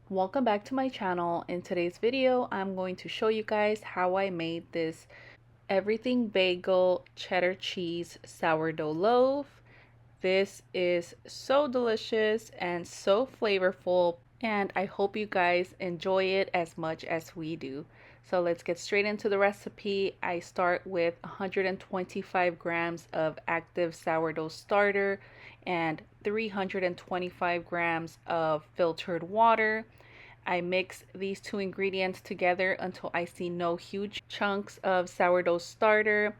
Welcome back to my channel. In today's video, I'm going to show you guys how I made this everything bagel cheddar cheese sourdough loaf. This is so delicious and so flavorful, and I hope you guys enjoy it as much as we do. So let's get straight into the recipe. I start with 125 grams of active sourdough starter and 325 grams of filtered water. I mix these two ingredients together until I see no huge chunks of sourdough starter.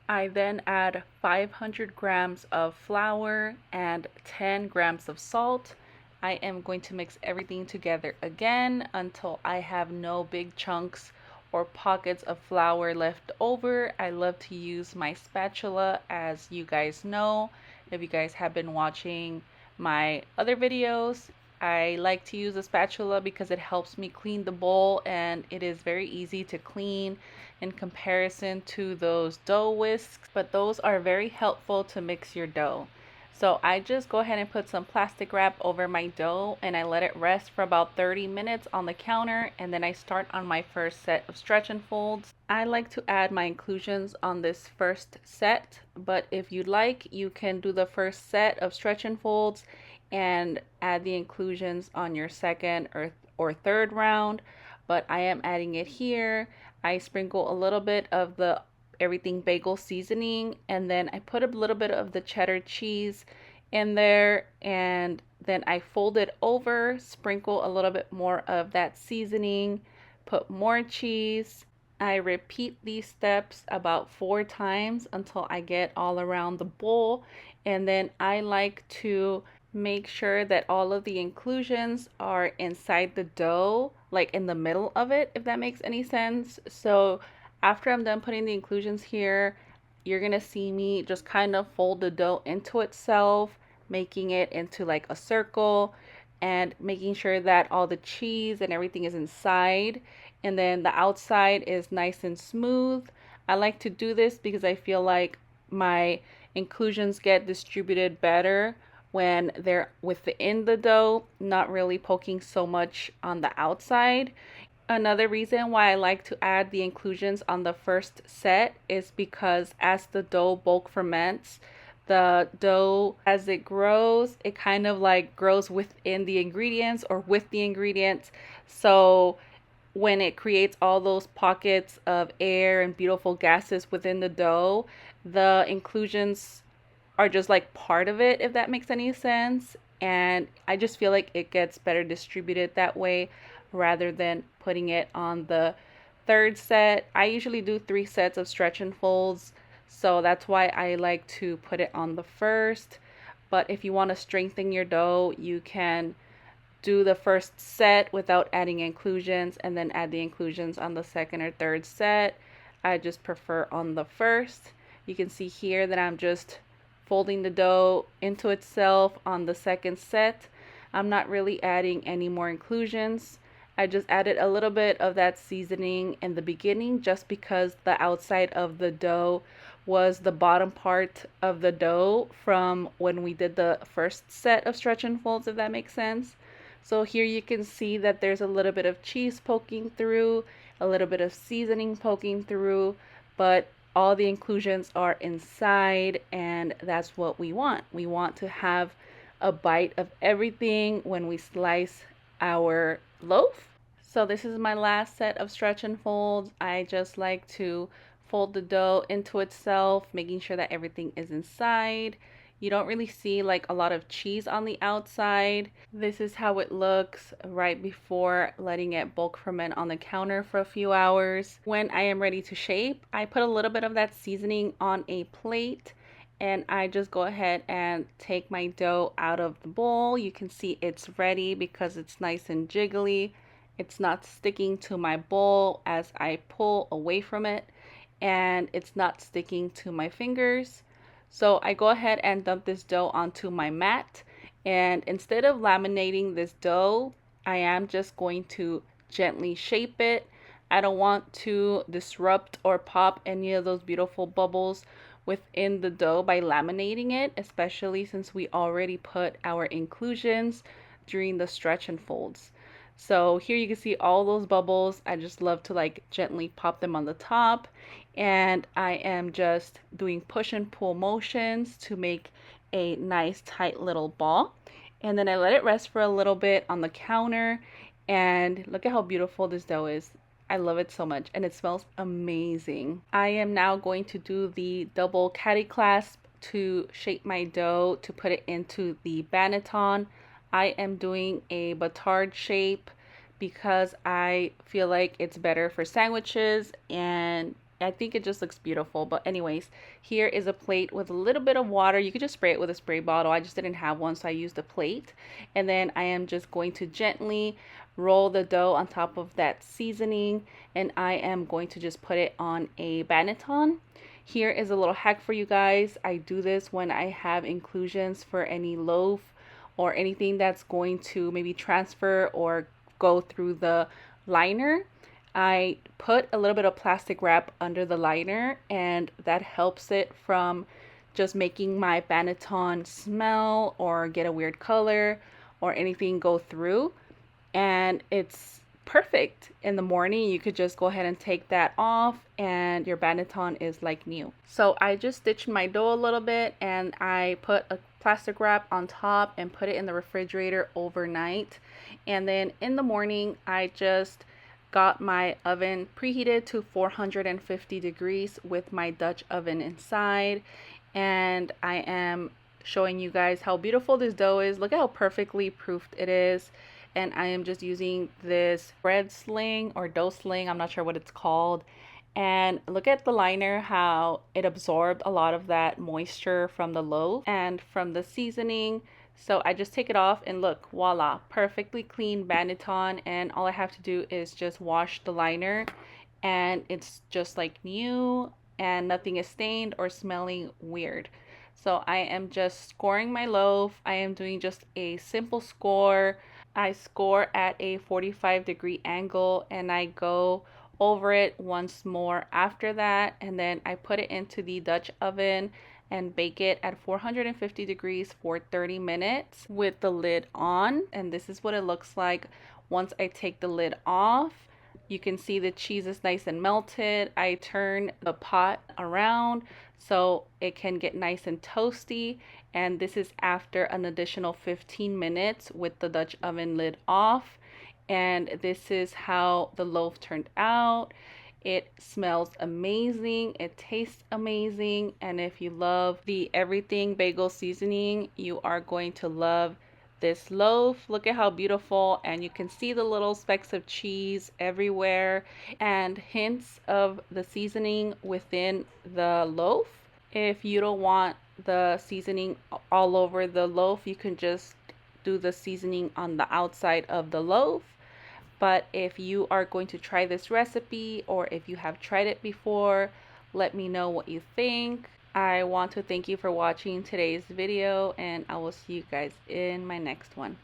I then add 500 grams of flour and 10 grams of salt. I am going to mix everything together again until I have no big chunks or pockets of flour left over. I love to use my spatula, as you guys know. If you guys have been watching my other videos, I like to use a spatula because it helps me clean the bowl and it is very easy to clean in comparison to those dough whisks, but those are very helpful to mix your dough. So I just go ahead and put some plastic wrap over my dough and I let it rest for about 30 minutes on the counter, and then I start on my first set of stretch and folds. I like to add my inclusions on this first set, but if you'd like, you can do the first set of stretch and folds and add the inclusions on your second or third round, but I am adding it here. I sprinkle a little bit of the everything bagel seasoning, and then I put a little bit of the cheddar cheese in there, and then I fold it over, sprinkle a little bit more of that seasoning, put more cheese. I repeat these steps about 4 times until I get all around the bowl, and then I like to make sure that all of the inclusions are inside the dough, like in the middle of it, if that makes any sense. So after I'm done putting the inclusions here, you're gonna see me just kind of fold the dough into itself, making it into like a circle and making sure that all the cheese and everything is inside, and then the outside is nice and smooth. I like to do this because I feel like my inclusions get distributed better when they're within the dough, not really poking so much on the outside. Another reason why I like to add the inclusions on the first set is because as the dough bulk ferments, the dough, as it grows, it kind of like grows within the ingredients or with the ingredients. So when it creates all those pockets of air and beautiful gases within the dough, the inclusions are just like part of it, if that makes any sense. And I just feel like it gets better distributed that way rather than putting it on the third set. I usually do 3 sets of stretch and folds, so that's why I like to put it on the first. But if you want to strengthen your dough, you can do the first set without adding inclusions and then add the inclusions on the second or third set. I just prefer on the first. You can see here that I'm just folding the dough into itself on the second set. I'm not really adding any more inclusions. I just added a little bit of that seasoning in the beginning just because the outside of the dough was the bottom part of the dough from when we did the first set of stretch and folds, if that makes sense. So here you can see that there's a little bit of cheese poking through, a little bit of seasoning poking through, but all the inclusions are inside, and that's what we want. We want to have a bite of everything when we slice our loaf. So this is my last set of stretch and folds. I just like to fold the dough into itself, making sure that everything is inside. You don't really see like a lot of cheese on the outside. This is how it looks right before letting it bulk ferment on the counter for a few hours. When I am ready to shape, I put a little bit of that seasoning on a plate, and I just go ahead and take my dough out of the bowl. You can see it's ready because it's nice and jiggly. It's not sticking to my bowl as I pull away from it, and it's not sticking to my fingers. So I go ahead and dump this dough onto my mat, and instead of laminating this dough, I am just going to gently shape it. I don't want to disrupt or pop any of those beautiful bubbles within the dough by laminating it, especially since we already put our inclusions during the stretch and folds. So here you can see all those bubbles. I just love to like gently pop them on the top. And I am just doing push and pull motions to make a nice tight little ball. And then I let it rest for a little bit on the counter. And look at how beautiful this dough is. I love it so much and it smells amazing. I am now going to do the double catty clasp to shape my dough to put it into the banneton. I am doing a batard shape because I feel like it's better for sandwiches and I think it just looks beautiful. But anyways, here is a plate with a little bit of water. You could just spray it with a spray bottle. I just didn't have one, so I used a plate. And then I am just going to gently roll the dough on top of that seasoning. And I am going to just put it on a banneton. Here is a little hack for you guys. I do this when I have inclusions for any loaf or anything that's going to maybe transfer or go through the liner. I put a little bit of plastic wrap under the liner and that helps it from just making my banneton smell or get a weird color or anything go through. And it's perfect in the morning. You could just go ahead and take that off and your banneton is like new. So I just stitched my dough a little bit and I put a plastic wrap on top and put it in the refrigerator overnight. And then in the morning I just got my oven preheated to 450 degrees with my Dutch oven inside, and I am showing you guys how beautiful this dough is. Look at how perfectly proofed it is. And I am just using this bread sling or dough sling, I'm not sure what it's called. And look at the liner, how it absorbed a lot of that moisture from the loaf and from the seasoning. So I just take it off and look, voila, perfectly clean banneton. And all I have to do is just wash the liner and it's just like new and nothing is stained or smelling weird. So I am just scoring my loaf. I am doing just a simple score. I score at a 45-degree angle and I go over it once more after that, and then I put it into the Dutch oven and bake it at 450 degrees for 30 minutes with the lid on. And this is what it looks like once I take the lid off. You can see the cheese is nice and melted. I turn the pot around so it can get nice and toasty. And this is after an additional 15 minutes with the Dutch oven lid off. And this is how the loaf turned out. It smells amazing. It tastes amazing. And if you love the everything bagel seasoning, you are going to love this loaf. Look at how beautiful, and you can see the little specks of cheese everywhere and hints of the seasoning within the loaf. If you don't want the seasoning all over the loaf, you can just do the seasoning on the outside of the loaf. But if you are going to try this recipe, or if you have tried it before, let me know what you think. I want to thank you for watching today's video, and I will see you guys in my next one.